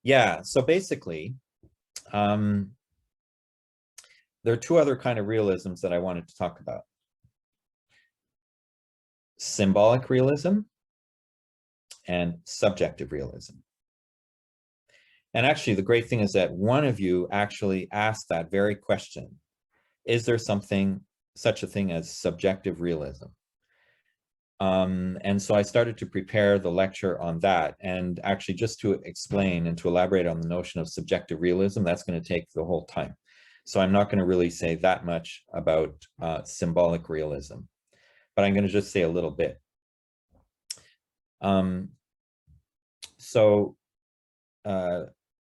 Yeah, so basically, um, there are two other kind of realisms that I wanted to talk about. Symbolic realism and subjective realism. And actually, the great thing is that one of you actually asked that very question. Is there such a thing as subjective realism? And so I started to prepare the lecture on that. And actually, just to explain and to elaborate on the notion of subjective realism, that's going to take the whole time. So I'm not going to really say that much about symbolic realism, but I'm going to just say a little bit.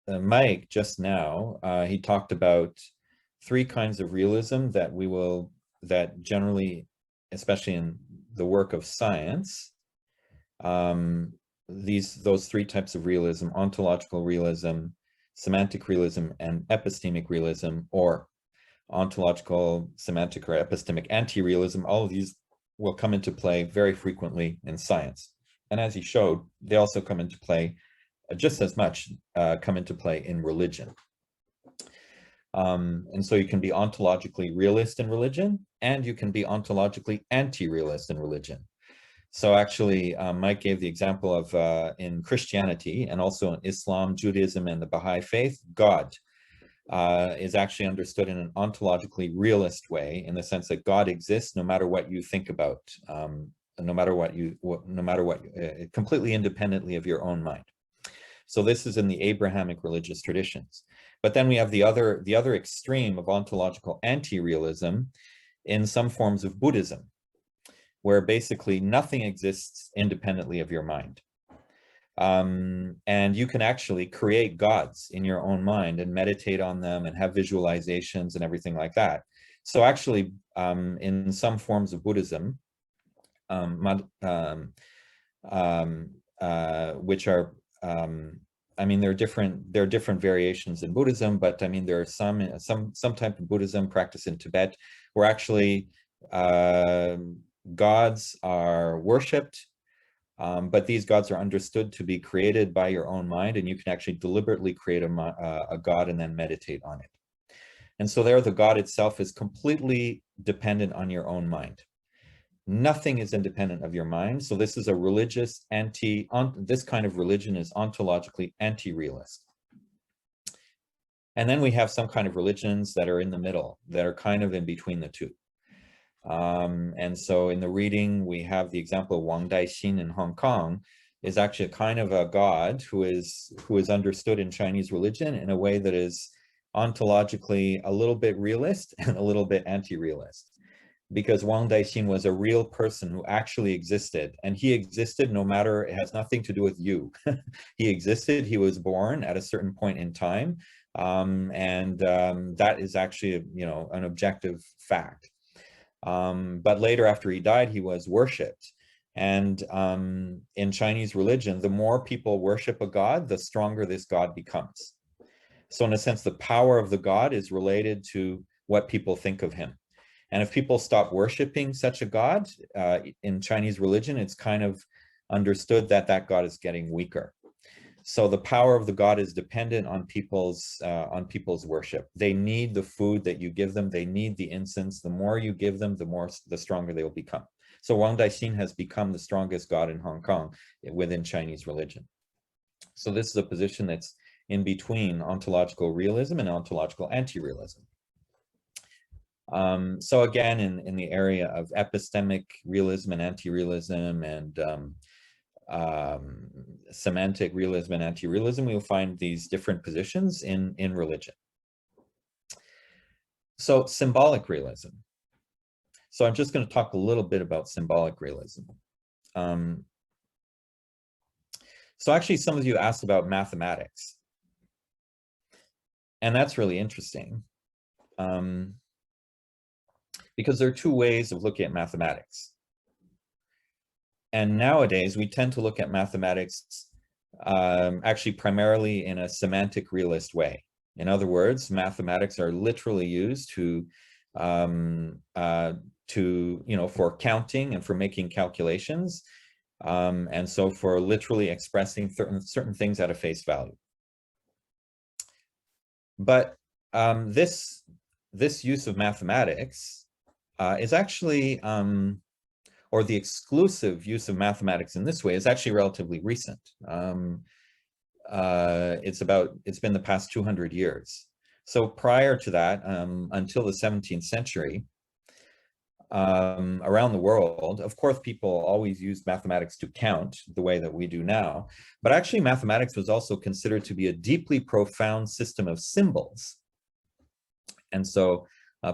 Mike just now, he talked about three kinds of realism that generally, especially in the work of science, those three types of realism: ontological realism, semantic realism, and epistemic realism, or ontological, semantic, or epistemic anti-realism. All of these will come into play very frequently in science. And as he showed, they also come into play just as much come into play in religion. And so you can be ontologically realist in religion, and you can be ontologically anti-realist in religion. So actually, Mike gave the example of in Christianity and also in Islam, Judaism, and the Baha'i faith, God is actually understood in an ontologically realist way, in the sense that God exists no matter what you think about, completely independently of your own mind. So this is in the Abrahamic religious traditions. But then we have the other extreme of ontological anti-realism in some forms of Buddhism, where basically nothing exists independently of your mind. And you can actually create gods in your own mind and meditate on them and have visualizations and everything like that. So actually, in some forms of Buddhism, which are, I mean, there are different variations in Buddhism, but I mean, there are some type of Buddhism practiced in Tibet where actually gods are worshipped, but these gods are understood to be created by your own mind, and you can actually deliberately create a god and then meditate on it. And so there, the god itself is completely dependent on your own mind. Nothing is independent of your mind. So this is a religious this kind of religion is ontologically anti-realist. And then we have some kind of religions that are in the middle, that are kind of in between the two. And so in the reading, we have the example of Wang Daixin in Hong Kong, is actually a kind of a god who is understood in Chinese religion in a way that is ontologically a little bit realist and a little bit anti-realist. Because Wang Daixin was a real person who actually existed, and he existed no matter, it has nothing to do with you. He existed, he was born at a certain point in time, that is actually, an objective fact. But later, after he died, he was worshipped. And in Chinese religion, the more people worship a god, the stronger this god becomes. So in a sense, the power of the god is related to what people think of him. And if people stop worshiping such a god in Chinese religion, it's kind of understood that that god is getting weaker. So the power of the god is dependent on people's worship. They need the food that you give them. They need the incense. The more you give them, the stronger they will become. So Wang Daixin has become the strongest god in Hong Kong within Chinese religion. So this is a position that's in between ontological realism and ontological anti-realism. So again, in the area of epistemic realism and anti-realism and semantic realism and anti-realism, we will find these different positions in religion. So symbolic realism. So I'm just going to talk a little bit about symbolic realism. So actually, some of you asked about mathematics, and that's really interesting. Because there are two ways of looking at mathematics. And nowadays, we tend to look at mathematics actually primarily in a semantic realist way. In other words, mathematics are literally used for counting and for making calculations, and so for literally expressing certain things at a face value. But this use of mathematics is actually, or the exclusive use of mathematics in this way is actually relatively recent. It's been the past 200 years. So prior to that, until the 17th century, around the world, of course, people always used mathematics to count the way that we do now, but actually mathematics was also considered to be a deeply profound system of symbols. And so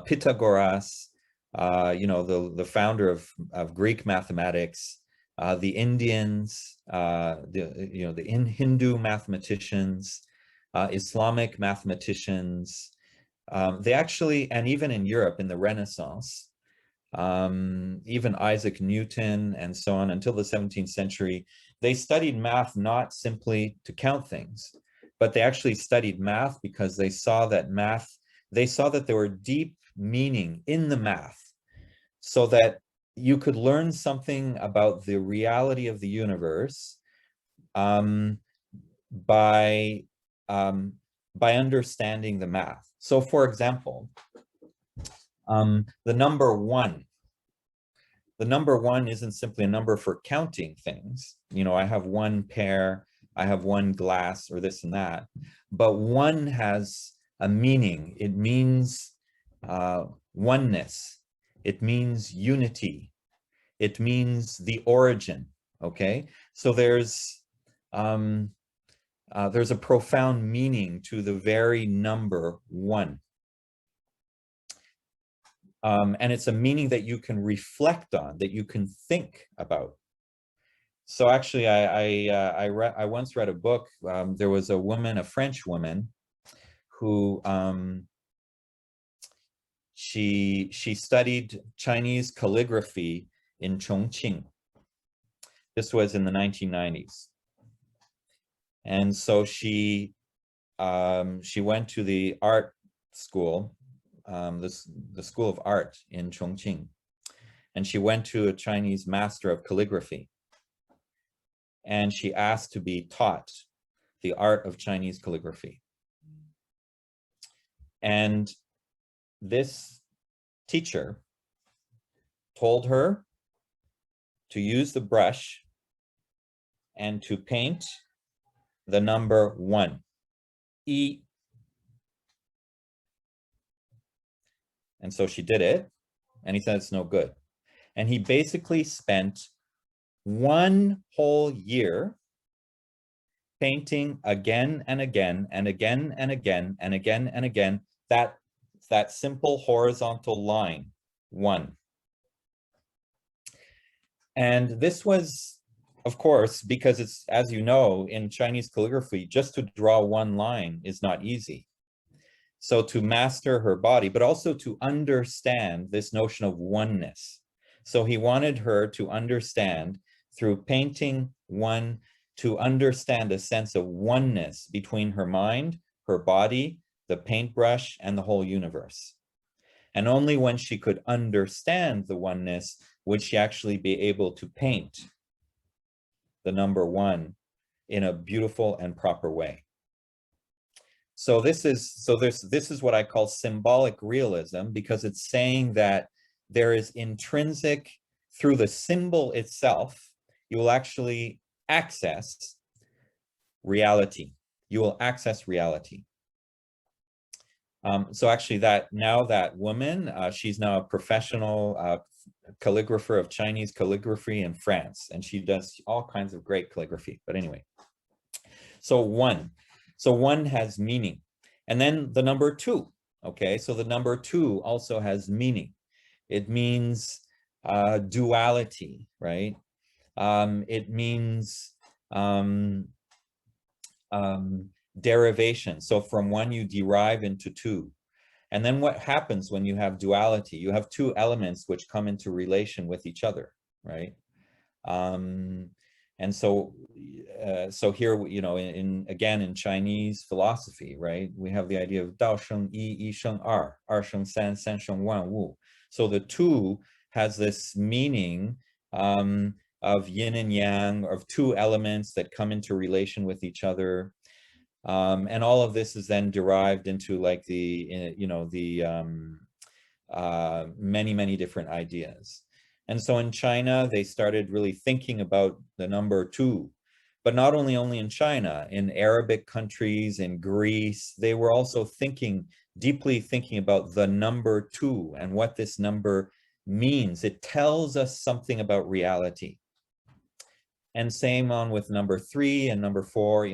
Pythagoras, the founder of Greek mathematics, the Indians, the Hindu mathematicians, Islamic mathematicians, they actually, and even in Europe in the Renaissance, even Isaac Newton and so on until the 17th century, they studied math not simply to count things, but they actually studied math because they saw that there were deep meaning in the math, so that you could learn something about the reality of the universe by understanding the math. So for example, the number one isn't simply a number for counting things. I have one pair, I have one glass, or this and that, but one has a meaning. It means oneness. It means unity. It means the origin, okay? So there's a profound meaning to the very number one. And it's a meaning that you can reflect on, that you can think about. So actually, I once read a book. There was a woman, a French woman, who she studied Chinese calligraphy in Chongqing. This was in the 1990s. And so she went to the art school, the School of Art in Chongqing, and she went to a Chinese master of calligraphy, and she asked to be taught the art of Chinese calligraphy. And this teacher told her to use the brush and to paint the number one, E. And so she did it, and he said it's no good. And he basically spent one whole year painting again and again and again and again and again and again that simple horizontal line, one. And this was, of course, because it's, as you know, in Chinese calligraphy, just to draw one line is not easy. So to master her body, but also to understand this notion of oneness. So he wanted her to understand through painting one, to understand a sense of oneness between her mind, her body, the paintbrush, and the whole universe. And only when she could understand the oneness would she actually be able to paint the number one in a beautiful and proper way. So this is what I call symbolic realism, because it's saying that there is intrinsic, through the symbol itself, you will actually access reality. You will access reality. So actually that woman, she's now a professional calligrapher of Chinese calligraphy in France, and she does all kinds of great calligraphy. But anyway, so one has meaning. And then the number two, okay? So the number two also has meaning. It means duality, right? It means derivation. So from one you derive into two. And then what happens when you have duality? You have two elements which come into relation with each other, right? And so here, again, in Chinese philosophy, right, we have the idea of Dao Sheng Yi, Yi Sheng Er, Er Sheng San, San Sheng Wan Wu. So the two has this meaning of yin and yang, of two elements that come into relation with each other. And all of this is then derived into like the, many, many different ideas. And so in China, they started really thinking about the number two, but not only in China, in Arabic countries, in Greece, they were also deeply thinking about the number two and what this number means. It tells us something about reality. And same on with number 3 and number 4,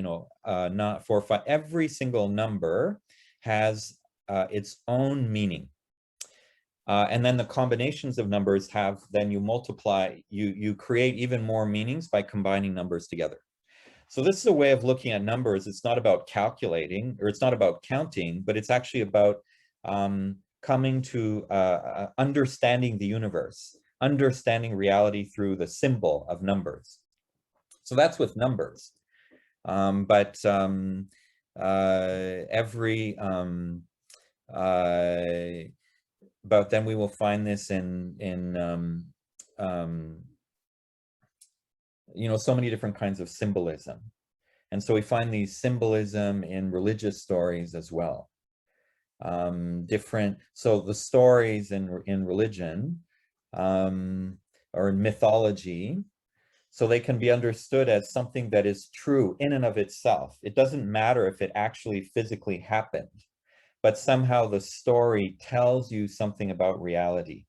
not 4, 5. Every single number has its own meaning. And then the combinations of numbers then you multiply, you create even more meanings by combining numbers together. So this is a way of looking at numbers. It's not about calculating, or it's not about counting, but it's actually about coming to understanding the universe, understanding reality through the symbol of numbers. So that's with numbers. But then we will find this in so many different kinds of symbolism. And so we find these symbolism in religious stories as well. So the stories in religion or in mythology, so they can be understood as something that is true in and of itself. It doesn't matter if it actually physically happened, but somehow the story tells you something about reality.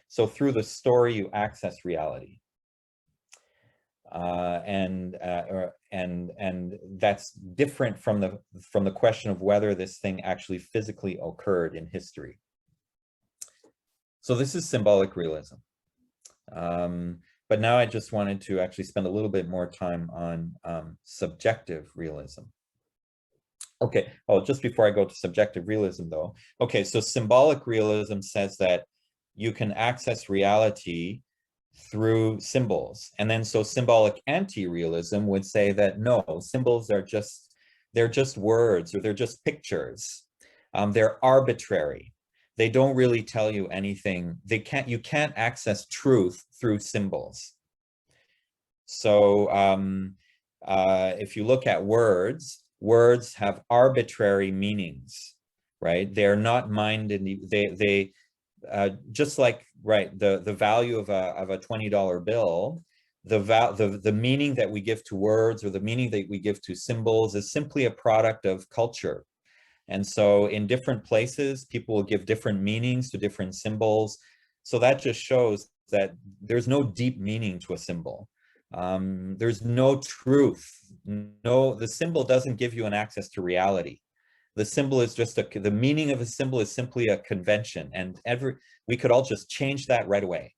So through the story, you access reality. And that's different from the question of whether this thing actually physically occurred in history. So this is symbolic realism. But now I just wanted to actually spend a little bit more time on subjective realism. Okay, just before I go to subjective realism though. Okay, so symbolic realism says that you can access reality through symbols. And then so symbolic anti-realism would say that no, symbols they're just words, or they're just pictures. They're arbitrary. They don't really tell you anything. You can't access truth through symbols. So if you look at words have arbitrary meanings, right? They're not minded. They just like, right, the value of a $20 bill, the meaning that we give to words, or the meaning that we give to symbols, is simply a product of culture. And so in different places, people will give different meanings to different symbols. So that just shows that there's no deep meaning to a symbol. There's no truth. The symbol doesn't give you an access to reality. The symbol is just the meaning of a symbol is simply a convention, and we could all just change that right away.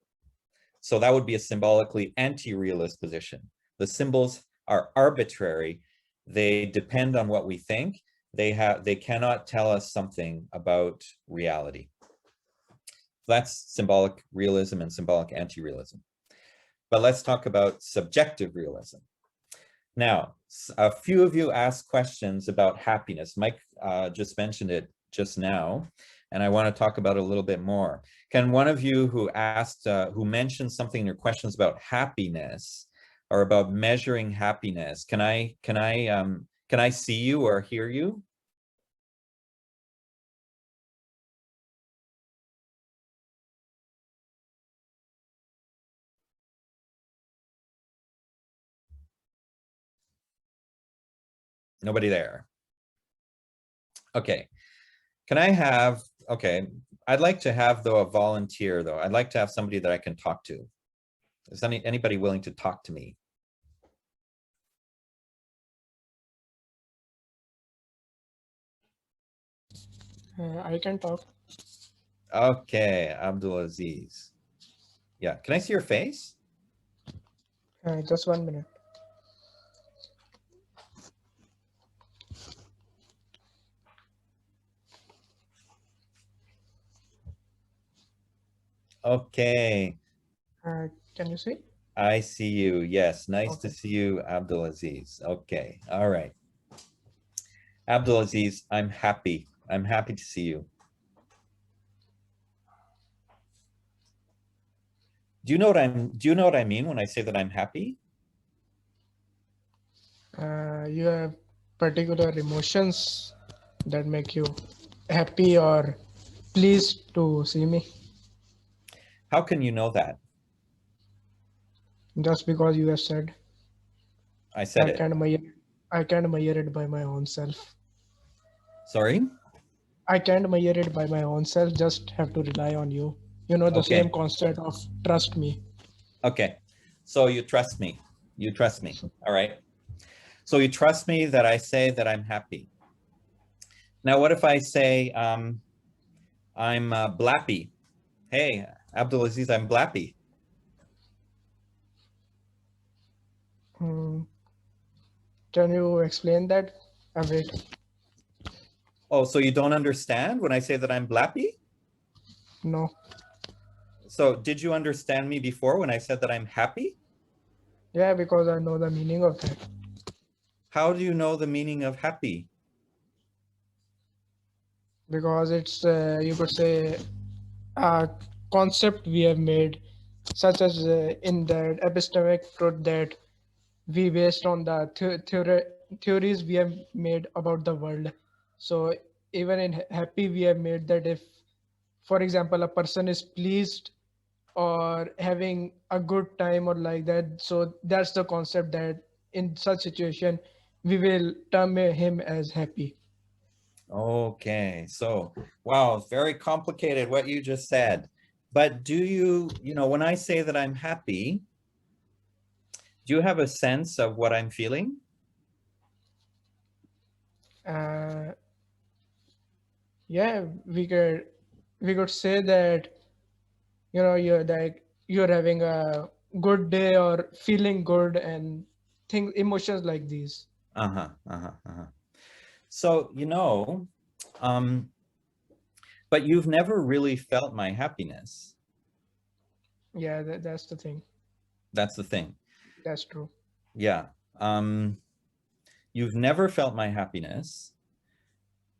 So that would be a symbolically anti-realist position. The symbols are arbitrary. They depend on what we think. They cannot tell us something about reality. That's symbolic realism and symbolic anti-realism. But let's talk about subjective realism. Now, a few of you asked questions about happiness. Mike just mentioned it just now, and I want to talk about it a little bit more. Can one of you who mentioned something in your questions about happiness, or about measuring happiness, can I see you or hear you? Nobody there. Okay. Okay, I'd like to have, though, a volunteer, though. I'd like to have somebody that I can talk to. Is anybody willing to talk to me? I can talk. Okay, Abdulaziz. Yeah, can I see your face? Just 1 minute. Okay. Can you see? I see you. Yes, nice Okay. to see you, Abdulaziz. Okay, all right. Abdulaziz, I'm happy. I'm happy to see you. Do you know what I mean when I say that I'm happy? You have particular emotions that make you happy or pleased to see me? How can you know that? Just because you have said I said I it. can't measure I can't measure it by my own self. Sorry? I can't measure it by my own self, just have to rely on you. You know, the same Okay. concept of trust me. Okay. So you trust me. You trust me. All right. So you trust me that I say that I'm happy. Now, what if I say I'm blappy? Hey, Abdulaziz, I'm blappy. Hmm. Can you explain that a bit? Oh, so you don't understand when I say that I'm blappy? No. So did you understand me before when I said that I'm happy? Yeah, because I know the meaning of that. How do you know the meaning of happy? Because it's, you could say, a concept we have made, such as in the epistemic truth that we based on the theories we have made about the world. So even in happy, we have made that if, for example, a person is pleased or having a good time or like that, so that's the concept that in such situation we will term him as happy. Okay, so wow, it's very complicated what you just said. But do you, when I say that I'm happy, do you have a sense of what I'm feeling? uh, yeah, we could say that, you're like you're having a good day or feeling good and things emotions like these. Uh-huh, uh-huh, uh-huh. So, um, but you've never really felt my happiness. Yeah, that's the thing. That's the thing. That's true. Yeah. Um, you've never felt my happiness,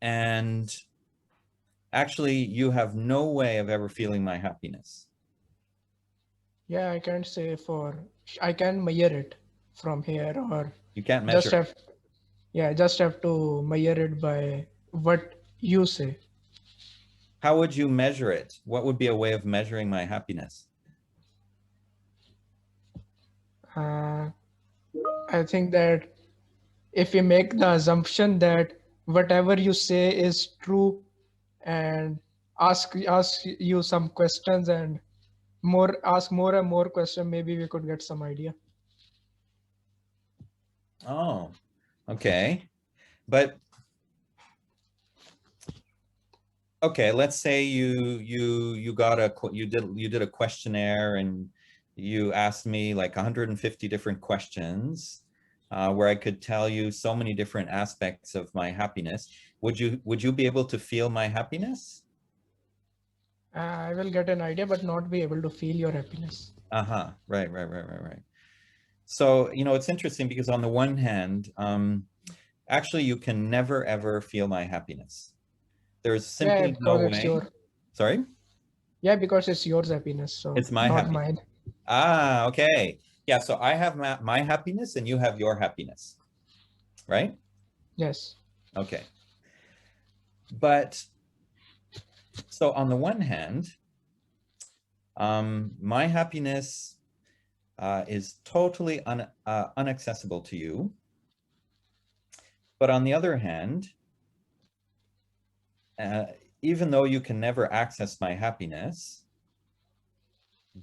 and actually, you have no way of ever feeling my happiness. Yeah, I can't say for I can measure it from here or You can't just measure it. have yeah, just have to measure it by what you say. How would you measure it? What would be a way of measuring my happiness? uh, I think that if we make the assumption that whatever you say is true and ask you some questions and more and more questions, maybe we could get some idea. Oh, okay. But okay, let's say you did a questionnaire and you asked me like 150 different questions where I could tell you so many different aspects of my happiness. Would you be able to feel my happiness? I will get an idea but not be able to feel your happiness. Uh-huh. Right, right, right, right, right. So, it's interesting because on the one hand, actually you can never ever feel my happiness. There's Yeah, simply because no it's way. your Sorry? yeah, because it's yours happiness, so It's my not happiness. mine. Ah, okay. Yeah, so I have my happiness and you have your happiness, right? Yes. Okay. But so on the one hand, my happiness is totally unaccessible to you. But on the other hand, uh, even though you can never access my happiness,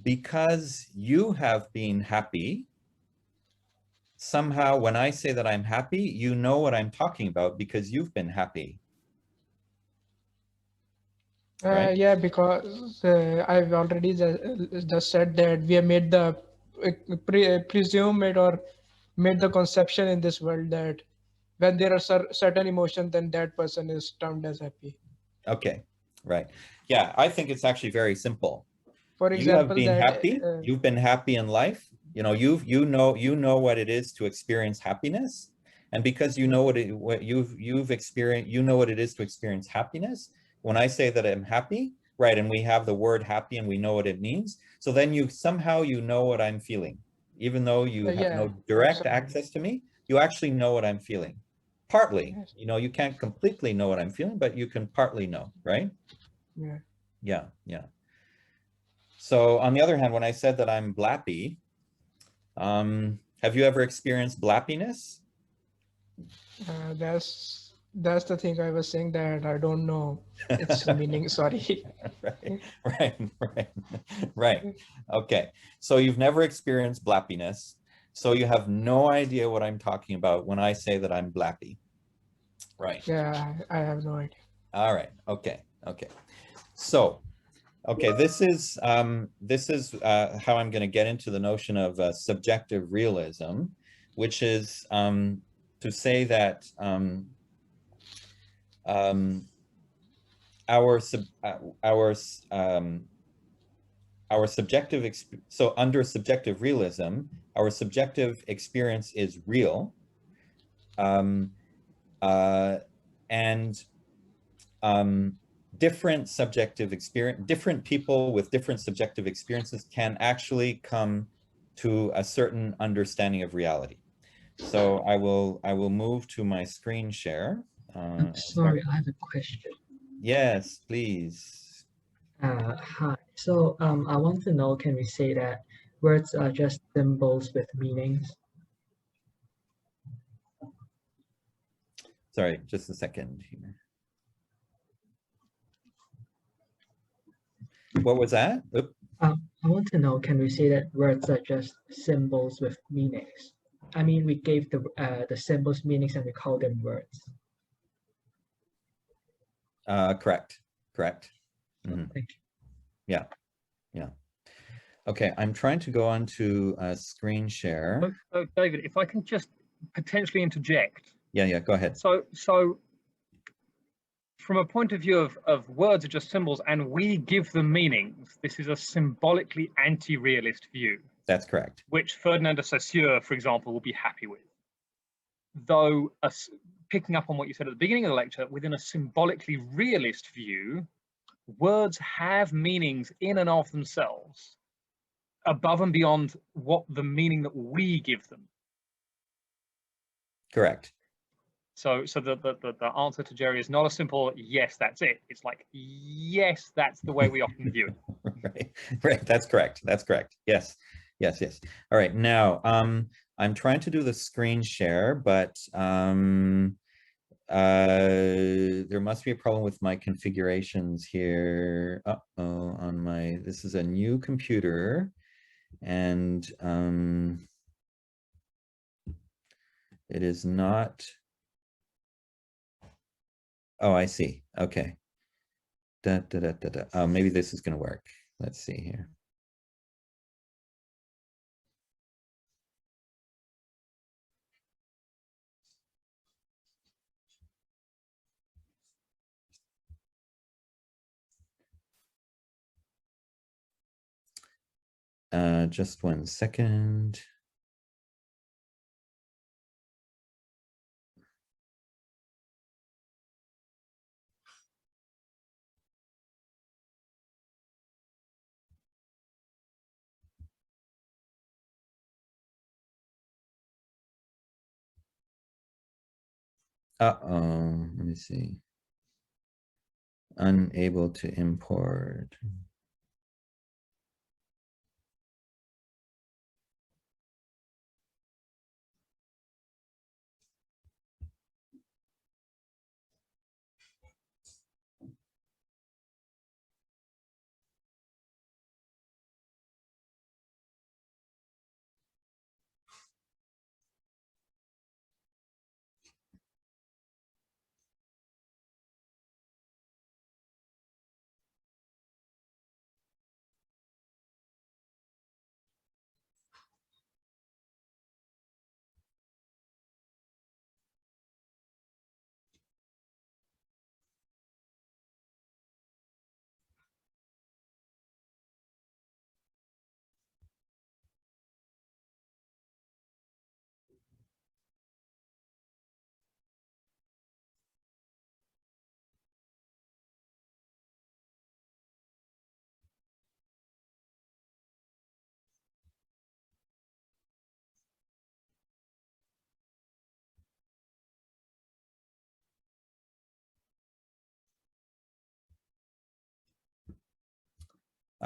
because you have been happy, somehow when I say that I'm happy, you know what I'm talking about because you've been happy, right? Yeah, because I've already just said that we have made the presume it or made the conception in this world that when there are certain emotions, then that person is termed as happy. Okay, right. Yeah, I think it's actually very simple. For You have example, been that happy. You've been happy in life. You know what it is to experience happiness. And because you know what you've experienced, you know what it is to experience happiness. When I say that I'm happy, right, and we have the word happy and we know what it means, so then you somehow you know what I'm feeling. Even though you have yeah, no direct absolutely. access to me, you actually know what I'm feeling. Partly, Yes. you can't completely know what I'm feeling, but you can partly know, right? Yeah. Yeah, yeah. So on the other hand, when I said that I'm blappy, have you ever experienced blappiness? That's the thing I was saying, that I don't know its meaning. Sorry. Right, right, right, right. Okay, so you've never experienced blappiness, so you have no idea what I'm talking about when I say that I'm blappy. Right. Yeah, I have no idea. All right. Okay. Okay. So, okay, this is how I'm going to get into the notion of subjective realism, which is to say that um, our sub, our subjective so under subjective realism, our subjective experience is real, um, uh, and different subjective experience, different people with different subjective experiences can actually come to a certain understanding of reality. So I will move to my screen share. I'm sorry, I have a question. Yes, please. Hi. So, I want to know, can we say that words are just symbols with meanings? Sorry, just a second here. What was that? Oop. I want to know, can we say that words are just symbols with meanings? I mean, we gave the symbols meanings and we call them words. Correct. Correct. Mhm. Thank you. Yeah. Yeah. Okay, I'm trying to go on to screen share. David, if I can just potentially interject. Yeah, yeah, go ahead. So from a point of view of words are just symbols and we give them meanings, this is a symbolically anti-realist view. That's correct. Which Ferdinand de Saussure, for example, will be happy with. Though, picking up on what you said at the beginning of the lecture, within a symbolically realist view, words have meanings in and of themselves, above and beyond what the meaning that we give them. Correct. So the answer to Jerry is not a simple yes, that's it. It's like, yes, that's the way we often view it. Right, right. That's correct. That's correct. Yes, yes, yes. All right. Now, I'm trying to do the screen share, but there must be a problem with my configurations here. Uh-oh, on my, this is a new computer, and it is not. Oh, I see. Okay. Da, da, da, da, da. Oh, maybe this is going to work. Let's see here. Just 1 second. Uh-oh, let me see. Unable to import.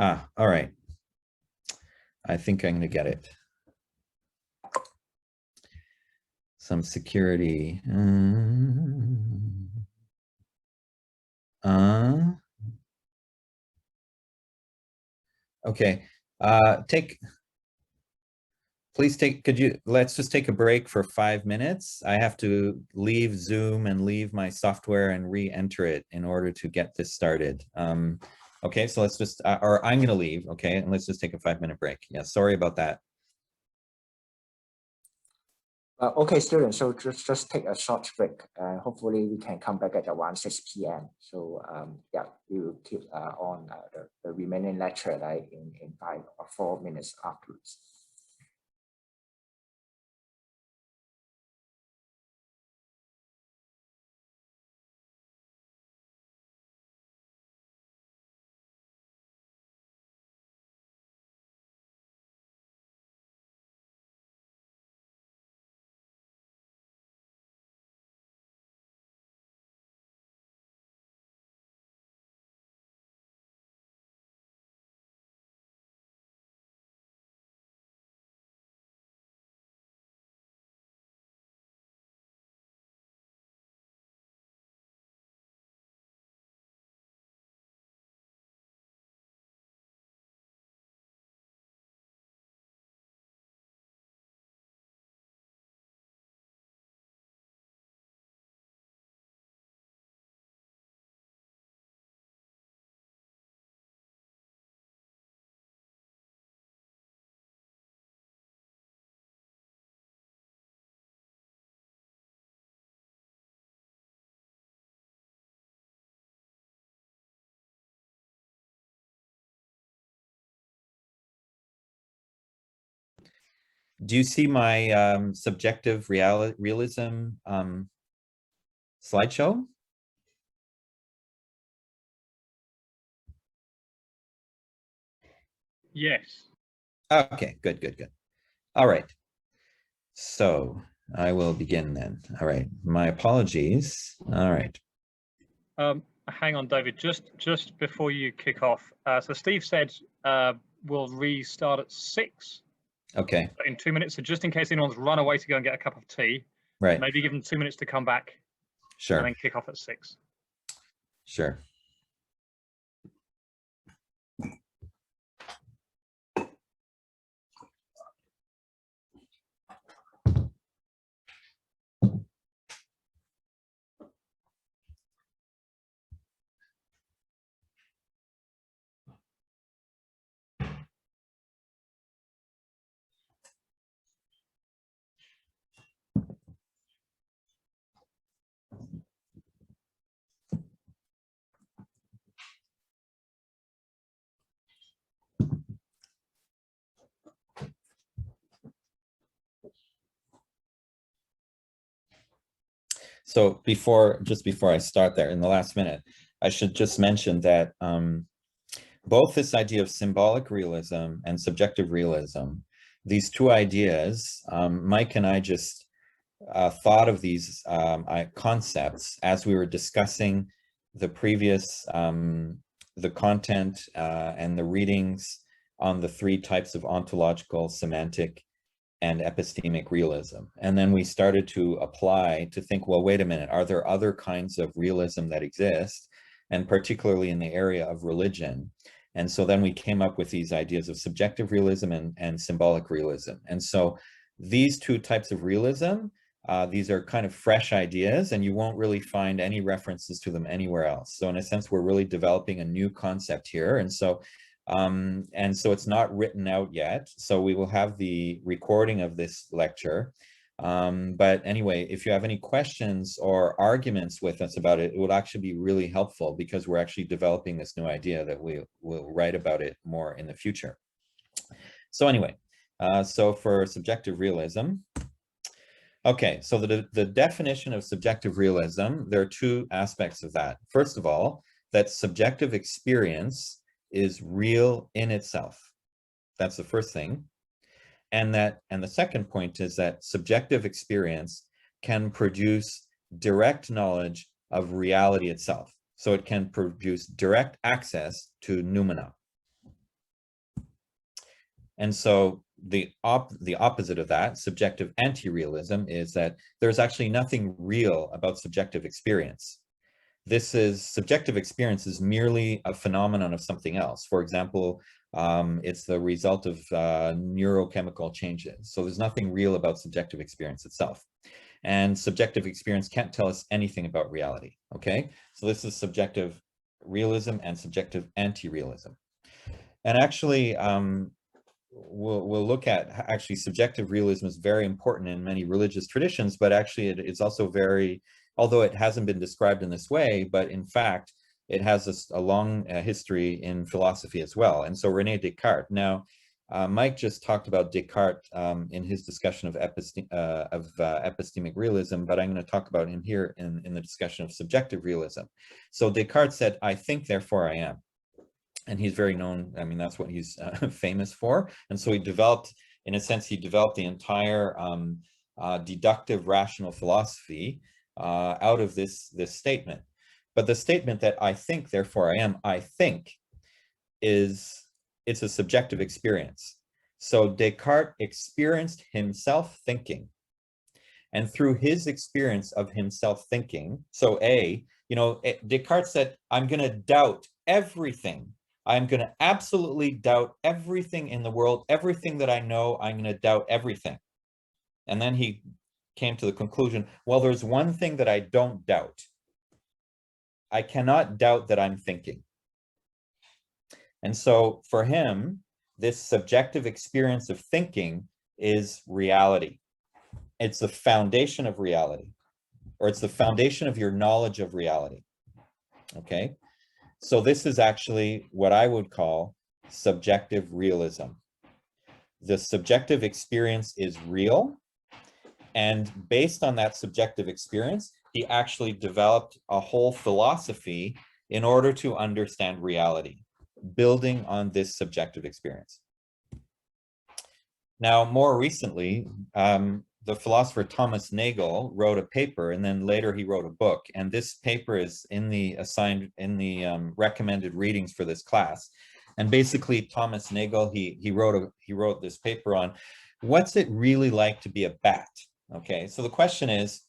All right. I think I'm going to get it. Some security. Okay. Let's just take a break for 5 minutes. I have to leave Zoom and leave my software and re-enter it in order to get this started. Okay, so let's just, or I'm gonna leave, okay, and let's just take a 5-minute break. Yeah, sorry about that. Okay, students, so just take a short break. Hopefully we can come back at around 6 p.m. So yeah, we will keep on the remaining lecture like in 5 or 4 minutes afterwards. Do you see my subjective realism slideshow? Yes. Okay, good. All right. So I will begin then. All right, my apologies. All right. Hang on, David, just before you kick off. So Steve said we'll restart at 6. Okay. In 2 minutes. So just in case anyone's run away to go and get a cup of tea, Right. maybe give them 2 minutes to come back. Sure. And then kick off at 6. Sure. So just before I start there in the last minute, I should just mention that both this idea of symbolic realism and subjective realism, these two ideas, Mike and I just thought of these concepts as we were discussing the previous, the content and the readings on the 3 types of ontological, semantic, and epistemic realism. And then we started to apply to think, well, wait a minute, are there other kinds of realism that exist? And particularly in the area of religion. And so then we came up with these ideas of subjective realism and symbolic realism. And so these 2 types of realism, these are kind of fresh ideas, and you won't really find any references to them anywhere else. So in a sense, we're really developing a new concept here. And so it's not written out yet. So we will have the recording of this lecture. But anyway, if you have any questions or arguments with us about it, it would actually be really helpful, because we're actually developing this new idea that we will write about it more in the future. So anyway, so for subjective realism, okay, so the definition of subjective realism, there are 2 aspects of that. First of all, that subjective experience is real in itself. That's the first thing. And the second point is that subjective experience can produce direct knowledge of reality itself. So it can produce direct access to noumena. And so the opposite of that, subjective anti-realism, is that there's actually nothing real about subjective experience. Subjective experience is merely a phenomenon of something else. For example, it's the result of neurochemical changes. So there's nothing real about subjective experience itself. And subjective experience can't tell us anything about reality, okay? So this is subjective realism and subjective anti-realism. And actually, we'll look at, actually, subjective realism is very important in many religious traditions, but actually it's also very, although it hasn't been described in this way, but in fact, it has a long history in philosophy as well. And so René Descartes, now, Mike just talked about Descartes in his discussion of epistemic realism, but I'm going to talk about him here in the discussion of subjective realism. So Descartes said, "I think, therefore I am." And he's very known, I mean, that's what he's famous for. And so he developed, in a sense, he developed the entire deductive rational philosophy out of this statement. But the statement that "I think, therefore I am," I think, it's a subjective experience. So Descartes experienced himself thinking. And through his experience of himself thinking, so Descartes said, "I'm going to doubt everything. I'm going to absolutely doubt everything in the world, everything that I know, I'm going to doubt everything." And then he came to the conclusion, well, there's one thing that I don't doubt. I cannot doubt that I'm thinking. And so for him, this subjective experience of thinking is reality. It's the foundation of reality, or it's the foundation of your knowledge of reality. Okay? So this is actually what I would call subjective realism. The subjective experience is real, and based on that subjective experience, he actually developed a whole philosophy in order to understand reality, building on this subjective experience. Now, more recently, the philosopher Thomas Nagel wrote a paper, and then later he wrote a book. And this paper is in the recommended readings for this class. And basically, Thomas Nagel, he wrote this paper on what's it really like to be a bat. Okay, so the question is,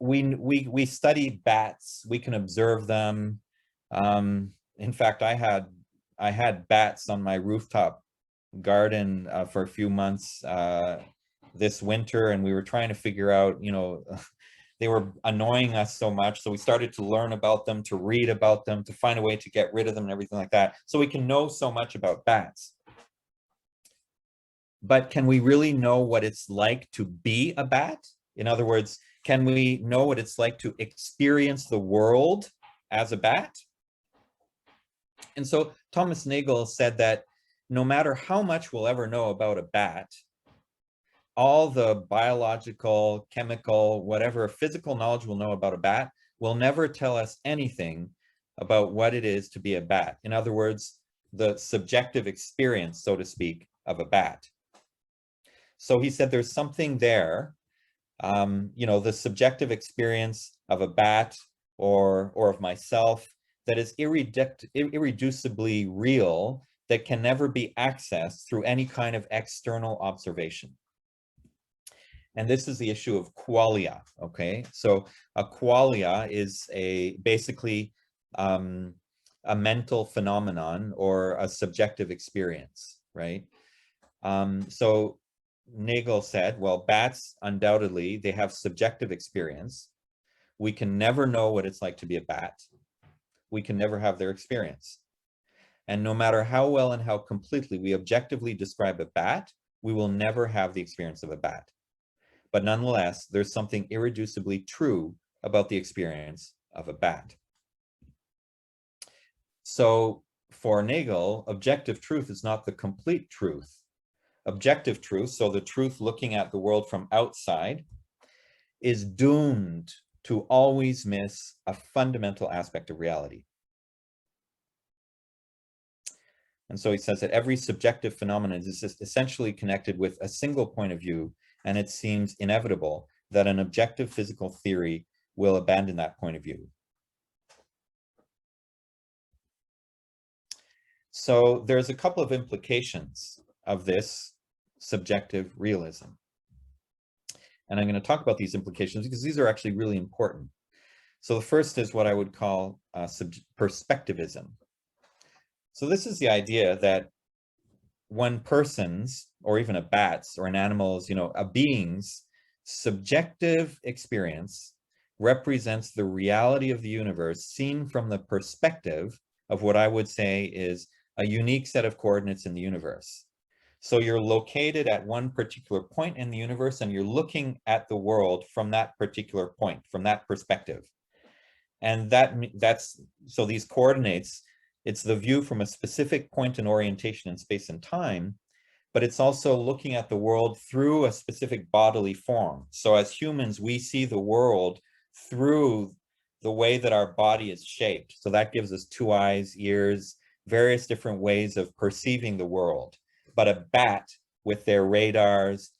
we study bats, we can observe them. In fact, I had bats on my rooftop garden for a few months this winter, and we were trying to figure out, they were annoying us so much, so we started to learn about them, to read about them, to find a way to get rid of them and everything like that, so we can know so much about bats. But can we really know what it's like to be a bat? In other words, can we know what it's like to experience the world as a bat? And so Thomas Nagel said that no matter how much we'll ever know about a bat, all the biological, chemical, whatever physical knowledge we'll know about a bat will never tell us anything about what it is to be a bat. In other words, the subjective experience, so to speak, of a bat. So he said there's something there, the subjective experience of a bat or of myself that is irreducibly real, that can never be accessed through any kind of external observation. And this is the issue of qualia, okay? So a qualia is basically a mental phenomenon or a subjective experience, right? So Nagel said, well, bats, undoubtedly, they have subjective experience. We can never know what it's like to be a bat. We can never have their experience. And no matter how well and how completely we objectively describe a bat, we will never have the experience of a bat. But nonetheless, there's something irreducibly true about the experience of a bat. So for Nagel, objective truth is not the complete truth. Objective truth, so the truth looking at the world from outside, is doomed to always miss a fundamental aspect of reality. And so he says that every subjective phenomenon is essentially connected with a single point of view, and it seems inevitable that an objective physical theory will abandon that point of view. So there's a couple of implications of this subjective realism. And I'm going to talk about these implications because these are actually really important. So the first is what I would call perspectivism. So this is the idea that one person's, or even a bat's or an animal's, a being's subjective experience represents the reality of the universe seen from the perspective of what I would say is a unique set of coordinates in the universe. So you're located at one particular point in the universe and you're looking at the world from that particular point, from that perspective. And so these coordinates, it's the view from a specific point in orientation in space and time, but it's also looking at the world through a specific bodily form. So as humans, we see the world through the way that our body is shaped. So that gives us 2 eyes, ears, various different ways of perceiving the world. But a bat with their radars,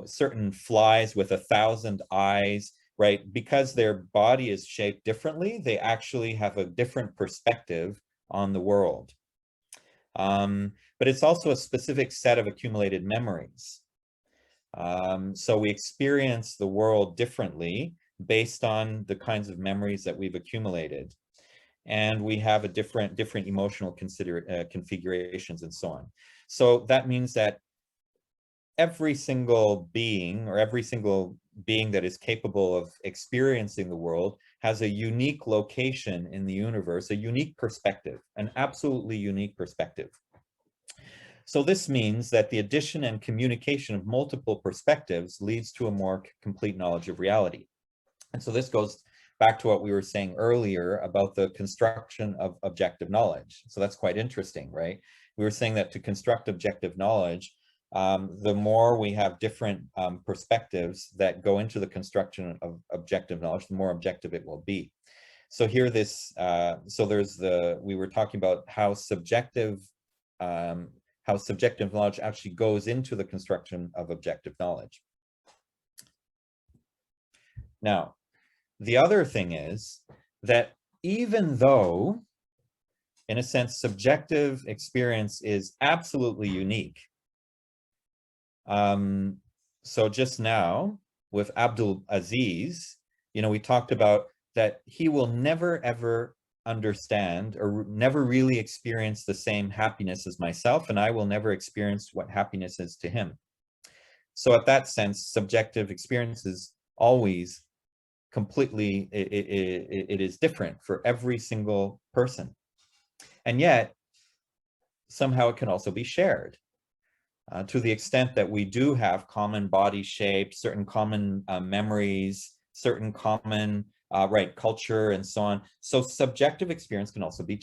certain flies with 1,000 eyes, right? Because their body is shaped differently, they actually have a different perspective on the world. But it's also a specific set of accumulated memories. So we experience the world differently based on the kinds of memories that we've accumulated. And we have a different emotional configurations and so on. So that means that every single being, or every single being that is capable of experiencing the world, has a unique location in the universe, a unique perspective, an absolutely unique perspective. So this means that the addition and communication of multiple perspectives leads to a more complete knowledge of reality. And so this goes back to what we were saying earlier about the construction of objective knowledge. So that's quite interesting, right? We were saying that to construct objective knowledge, the more we have different perspectives that go into the construction of objective knowledge, the more objective it will be. So here we were talking about how subjective knowledge actually goes into the construction of objective knowledge. Now, the other thing is that even though, in a sense, subjective experience is absolutely unique. So just now with Abdul Aziz, we talked about that he will never ever understand or never really experience the same happiness as myself, and I will never experience what happiness is to him. So at that sense, subjective experience is always completely, it is different for every single person. And yet, somehow it can also be shared to the extent that we do have common body shapes, certain common memories, certain common culture, and so on. So subjective experience can also be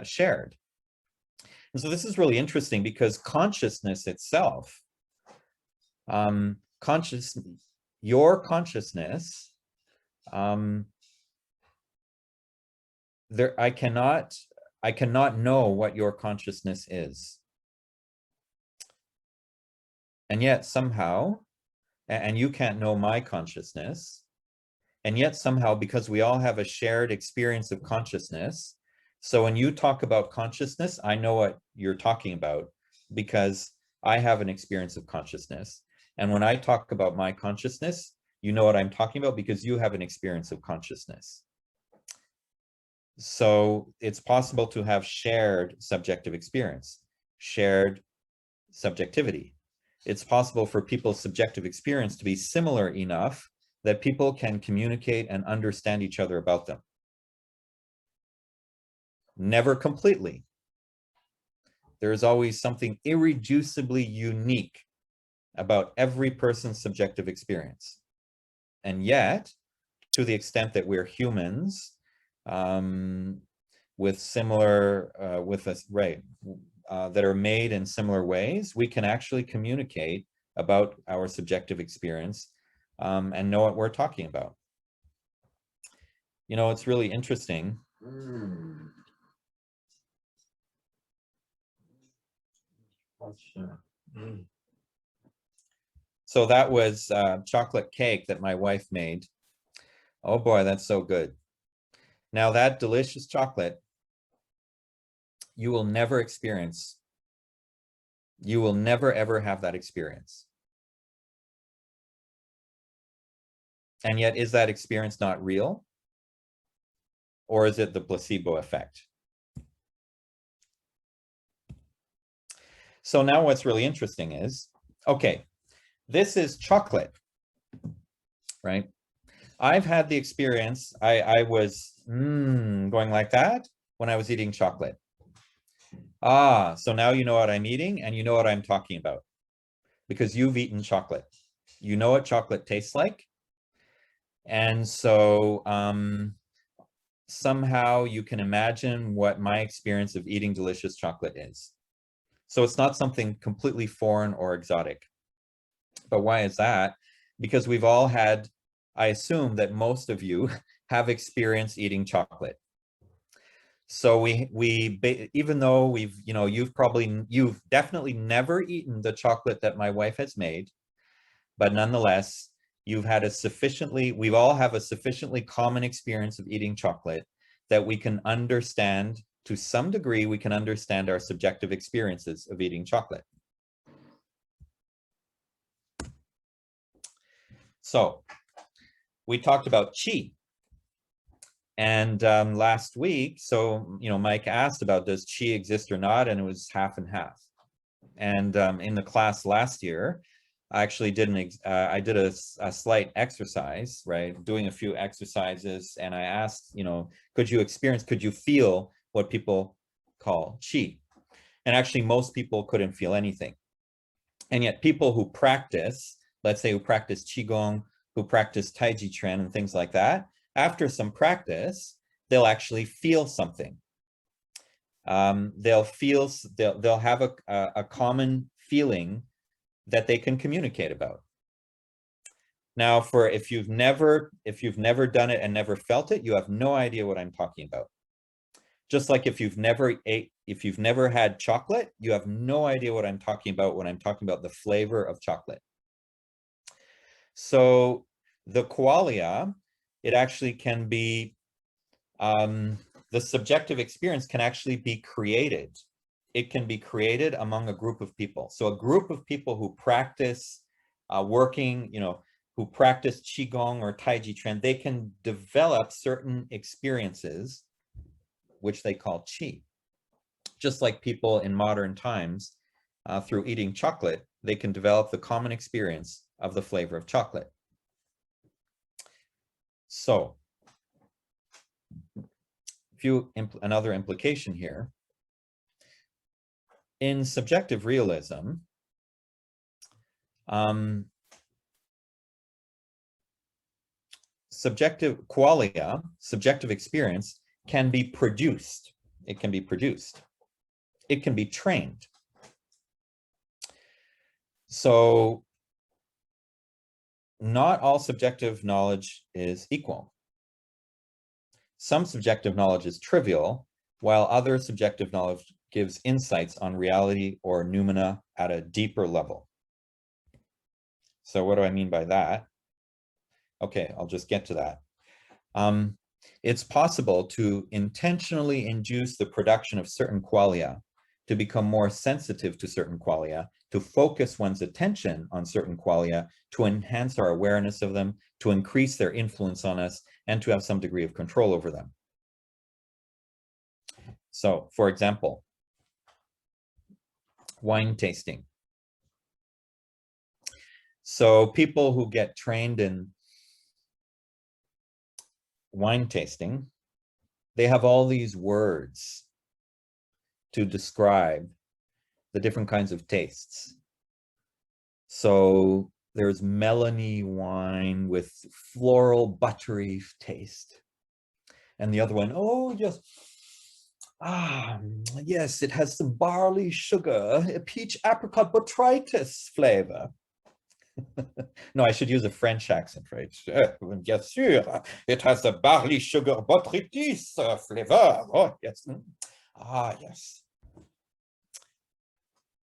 shared. And so this is really interesting because consciousness itself, your consciousness, I cannot know what your consciousness is. And yet somehow, and you can't know my consciousness, and yet somehow, because we all have a shared experience of consciousness, so when you talk about consciousness, I know what you're talking about because I have an experience of consciousness. And when I talk about my consciousness, you know what I'm talking about because you have an experience of consciousness. So it's possible to have shared subjective experience, shared subjectivity. It's possible for people's subjective experience to be similar enough that people can communicate and understand each other about them. Never completely. There is always something irreducibly unique about every person's subjective experience. And yet, to the extent that we're humans, with similar, that are made in similar ways, we can actually communicate about our subjective experience and know what we're talking about. It's really interesting. So that was chocolate cake that my wife made. Oh boy, that's so good. Now that delicious chocolate you will never experience, you will never ever have that experience. And yet, is that experience not real? Or is it the placebo effect? So now what's really interesting is, okay, this is chocolate, right? I've had the experience, I was going like that when I was eating chocolate. Ah, so now you know what I'm eating and you know what I'm talking about because you've eaten chocolate. You know what chocolate tastes like. And so somehow you can imagine what my experience of eating delicious chocolate is. So it's not something completely foreign or exotic. But why is that? Because we've all had, I assume that most of you have experienced eating chocolate. So even though you've definitely never eaten the chocolate that my wife has made, but nonetheless, we've all have a sufficiently common experience of eating chocolate that we can understand, to some degree, we can understand our subjective experiences of eating chocolate. So we talked about qi. And last week, so, Mike asked about does qi exist or not, and it was half and half. And in the class last year, I actually I did a slight exercise, right? Doing a few exercises, and I asked, could you feel what people call qi? And actually most people couldn't feel anything. And yet people who practice, let's say who practice qigong, who practice taiji chuan and things like that, after some practice, they'll actually feel something. They'll have a common feeling that they can communicate about. Now, if you've never done it and never felt it, you have no idea what I'm talking about. Just like if you've never had chocolate, you have no idea what I'm talking about when I'm talking about the flavor of chocolate. So the qualia, it actually can be, the subjective experience can actually be created. It can be created among a group of people. So a group of people who practice who practice qigong or taiji chuan, they can develop certain experiences, which they call qi. Just like people in modern times, through eating chocolate, they can develop the common experience of the flavor of chocolate. So, another implication here. In subjective realism, subjective qualia, subjective experience, can be produced. It can be produced. It can be trained. So not all subjective knowledge is equal. Some subjective knowledge is trivial, while other subjective knowledge gives insights on reality or noumena at a deeper level. So what do I mean by that? Okay, I'll just get to that. It's possible to intentionally induce the production of certain qualia, to become more sensitive to certain qualia, to focus one's attention on certain qualia, to enhance our awareness of them, to increase their influence on us, and to have some degree of control over them. So, for example, wine tasting. So people who get trained in wine tasting, they have all these words to describe the different kinds of tastes. So there's melony wine with floral buttery taste. And the other one, oh yes, yes, it has some barley sugar, a peach apricot botrytis flavor. No, I should use a French accent, right? Bien sûr, it has a barley sugar botrytis flavor. Oh, yes. Ah, yes.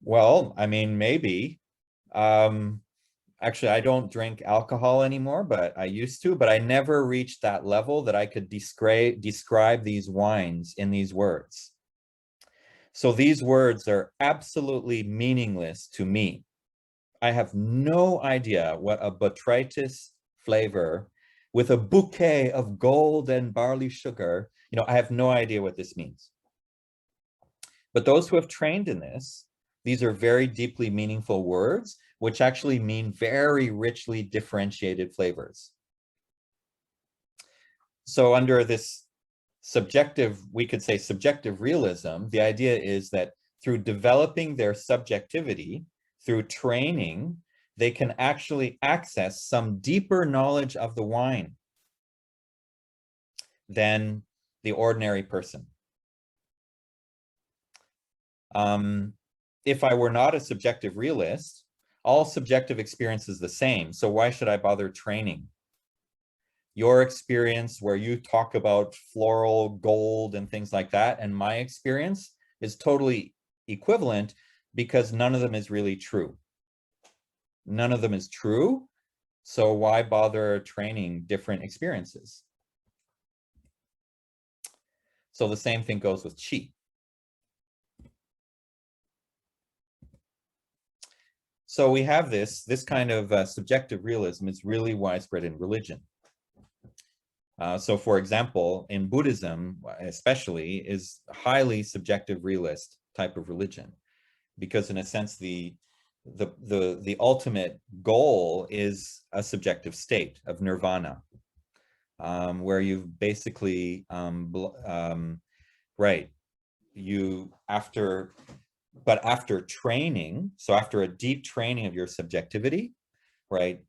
Well, I mean, maybe. Actually, I don't drink alcohol anymore, but I used to, but I never reached that level that I could describe these wines in these words. So these words are absolutely meaningless to me. I have no idea what a botrytis flavor with a bouquet of gold and barley sugar, I have no idea what this means. But those who have trained in this, these are very deeply meaningful words, which actually mean very richly differentiated flavors. So under this subjective, we could say subjective realism, the idea is that through developing their subjectivity, through training, they can actually access some deeper knowledge of the wine than the ordinary person. If I were not a subjective realist, all subjective experience is the same. So why should I bother training? Your experience where you talk about floral gold and things like that, and my experience is totally equivalent because none of them is really true. None of them is true. So why bother training different experiences? So the same thing goes with qi. So we have this kind of subjective realism is really widespread in religion. So for example, in Buddhism, especially, is highly subjective realist type of religion, because in a sense, the ultimate goal is a subjective state of nirvana, where you've basically, after training, so after a deep training of your subjectivity, right,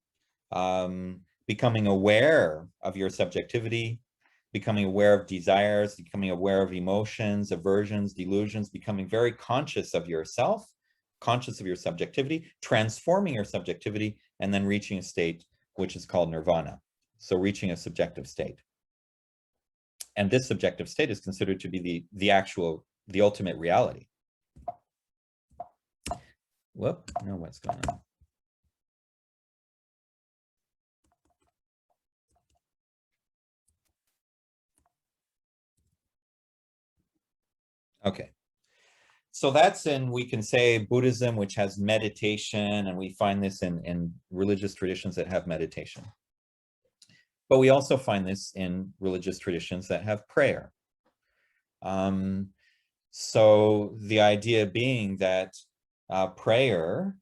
becoming aware of your subjectivity, becoming aware of desires, becoming aware of emotions, aversions, delusions, becoming very conscious of yourself, conscious of your subjectivity, transforming your subjectivity, and then reaching a state which is called nirvana. So reaching a subjective state. And this subjective state is considered to be the ultimate reality. Whoop, no, what's going on? Okay. So that's we can say, Buddhism, which has meditation, and we find this in religious traditions that have meditation. But we also find this in religious traditions that have prayer. So the idea being that prayer,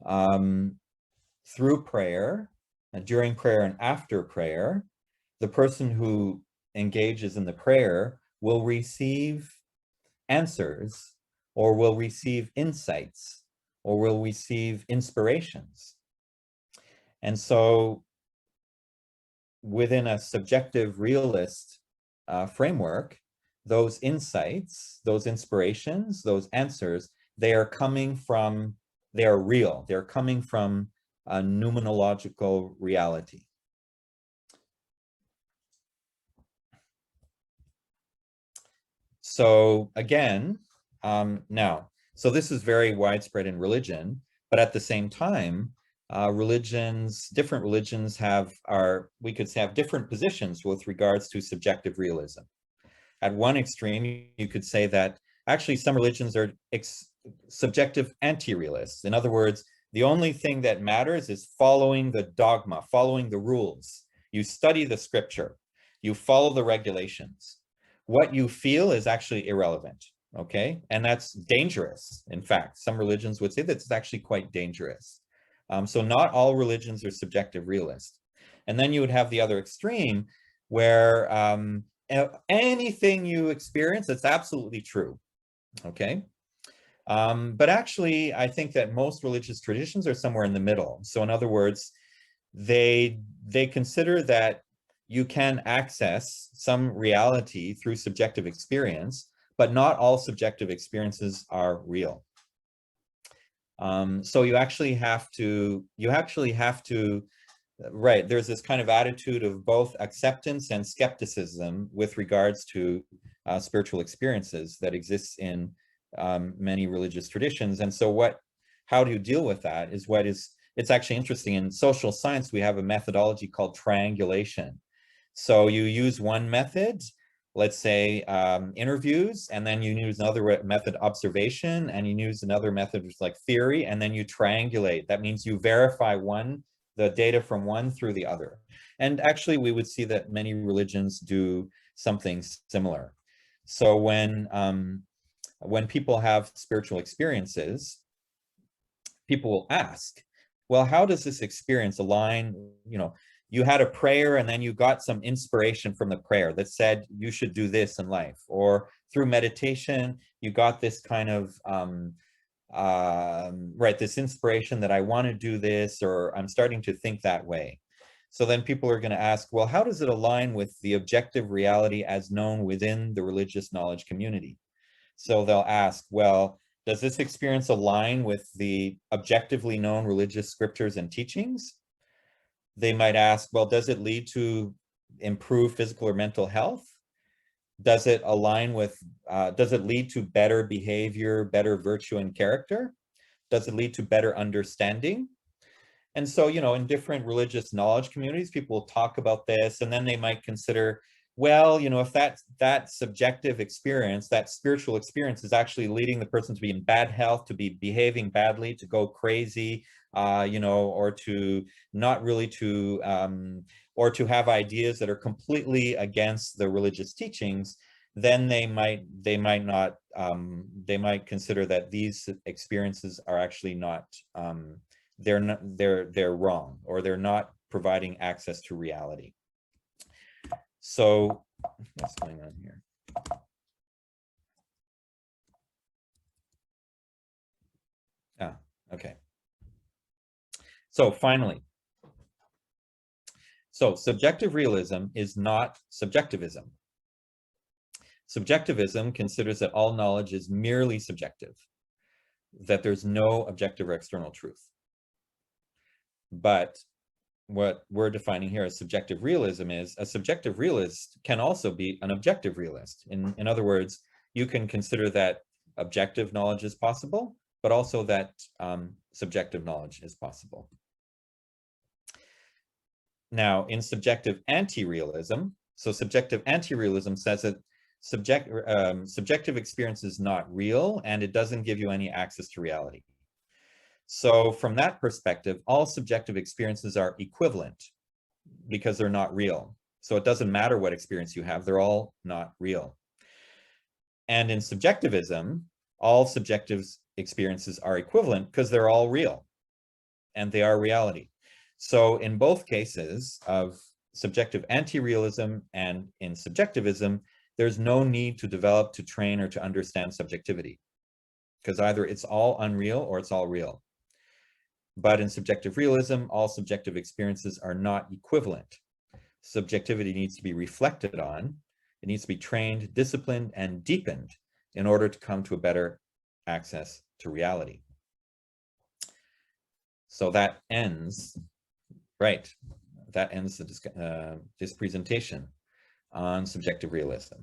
through prayer, and during prayer and after prayer, the person who engages in the prayer will receive answers, or will receive insights, or will receive inspirations. And so within a subjective realist framework, those insights, those inspirations, those answers, they are real. They're coming from a noumenological reality. So again, so this is very widespread in religion, but at the same time, different religions we could say, have different positions with regards to subjective realism. At one extreme, you could say that actually some religions are subjective anti-realists. In other words, the only thing that matters is following the dogma, following the rules. You study the scripture, you follow the regulations. What you feel is actually irrelevant, okay? And that's dangerous. In fact, some religions would say that's actually quite dangerous. So not all religions are subjective realist. And then you would have the other extreme where anything you experience, it's absolutely true, okay? But actually, I think that most religious traditions are somewhere in the middle. So in other words, they consider that you can access some reality through subjective experience, but not all subjective experiences are real. So you actually have to, right, there's this kind of attitude of both acceptance and skepticism with regards to spiritual experiences that exists in many religious traditions. And so how do you deal with that it's actually interesting. In social science, we have a methodology called triangulation. So you use one method, let's say, interviews, and then you use another method, observation, and you use another method, which is like theory, and then you triangulate. That means you verify the data from one through the other. And actually, we would see that many religions do something similar. So when people have spiritual experiences, people will ask, well, how does this experience align? You had a prayer and then you got some inspiration from the prayer that said you should do this in life, or through meditation, you got this kind of, this inspiration that I want to do this, or I'm starting to think that way. So then people are going to ask, well, how does it align with the objective reality as known within the religious knowledge community? So they'll ask, well, does this experience align with the objectively known religious scriptures and teachings? They might ask, well, does it lead to improved physical or mental health? Does it align with, does it lead to better behavior, better virtue and character? Does it lead to better understanding? And so, in different religious knowledge communities, people will talk about this, and then they might consider, well, if that subjective experience, that spiritual experience is actually leading the person to be in bad health, to be behaving badly, to go crazy, or to not really or to have ideas that are completely against the religious teachings, then they might consider that these experiences are actually not, they're wrong, or they're not providing access to reality. So what's going on here? Okay. So finally, subjective realism is not subjectivism. Subjectivism considers that all knowledge is merely subjective, that there's no objective or external truth. But what we're defining here as subjective realism is a subjective realist can also be an objective realist. In other words, you can consider that objective knowledge is possible, but also that subjective knowledge is possible. Now, in subjective anti-realism, so subjective anti-realism says that subjective experience is not real and it doesn't give you any access to reality. So from that perspective, all subjective experiences are equivalent because they're not real. So it doesn't matter what experience you have, they're all not real. And in subjectivism, all subjective experiences are equivalent because they're all real and they are reality. So in both cases of subjective anti-realism and in subjectivism, there's no need to develop, to train, or to understand subjectivity, because either it's all unreal or it's all real. But in subjective realism, all subjective experiences are not equivalent. Subjectivity needs to be reflected on. It needs to be trained, disciplined, and deepened in order to come to a better access to reality. So that ends, this presentation on subjective realism.